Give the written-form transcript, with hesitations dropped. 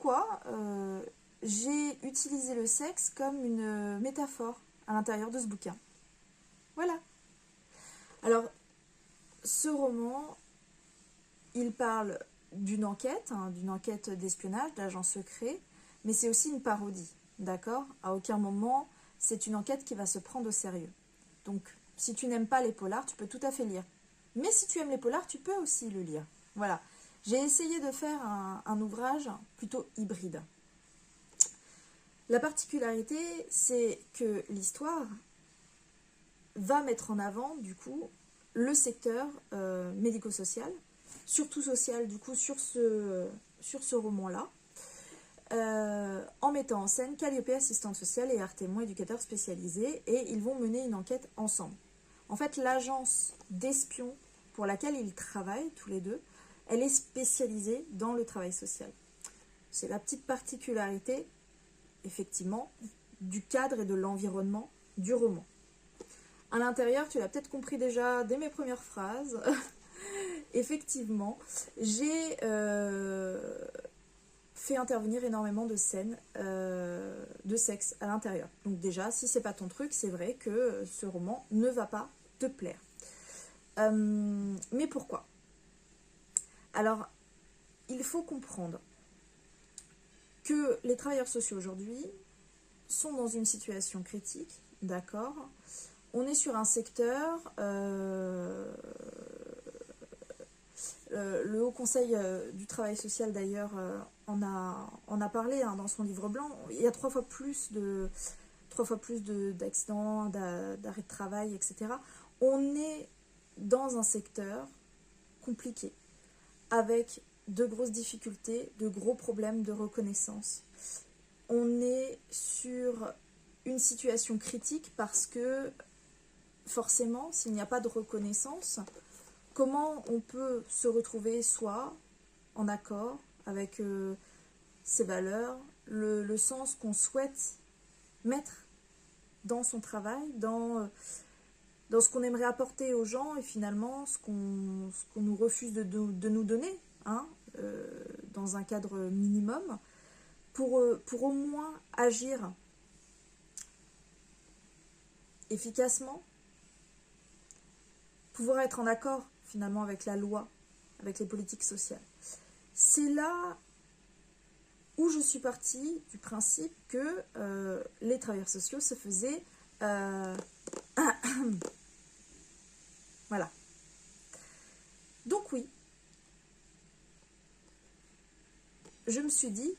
pourquoi j'ai utilisé le sexe comme une métaphore à l'intérieur de ce bouquin. Voilà. Alors, ce roman, il parle d'une enquête d'espionnage, d'agents secrets, mais c'est aussi une parodie, d'accord? À aucun moment, c'est une enquête qui va se prendre au sérieux. Donc, si tu n'aimes pas les polars, tu peux tout à fait lire. Mais si tu aimes les polars, tu peux aussi le lire. Voilà. J'ai essayé de faire un ouvrage plutôt hybride. La particularité, c'est que l'histoire va mettre en avant, du coup, le secteur médico-social, surtout social, du coup, sur ce roman-là, en mettant en scène Calliope, assistante sociale, et Artémon, éducateur spécialisé, et ils vont mener une enquête ensemble. En fait, l'agence d'espions pour laquelle ils travaillent, tous les deux, elle est spécialisée dans le travail social. C'est la petite particularité, effectivement, du cadre et de l'environnement du roman. À l'intérieur, tu l'as peut-être compris déjà dès mes premières phrases, effectivement, j'ai fait intervenir énormément de scènes de sexe à l'intérieur. Donc déjà, si c'est pas ton truc, c'est vrai que ce roman ne va pas te plaire. Mais pourquoi ? Alors, il faut comprendre que les travailleurs sociaux aujourd'hui sont dans une situation critique, d'accord ? On est sur un secteur, le Haut Conseil du travail social d'ailleurs en a parlé dans son livre blanc. Il y a 3 fois plus d'accidents, d'arrêts de travail, etc. On est dans un secteur compliqué, avec de grosses difficultés, de gros problèmes de reconnaissance. On est sur une situation critique parce que forcément, s'il n'y a pas de reconnaissance, comment on peut se retrouver soi en accord avec ses valeurs, le sens qu'on souhaite mettre dans son travail, dans ce qu'on aimerait apporter aux gens et finalement ce qu'on nous refuse de nous donner, hein, dans un cadre minimum, pour au moins agir efficacement, pouvoir être en accord finalement avec la loi, avec les politiques sociales. C'est là où je suis partie du principe que les travailleurs sociaux se faisaient voilà. Donc oui, je me suis dit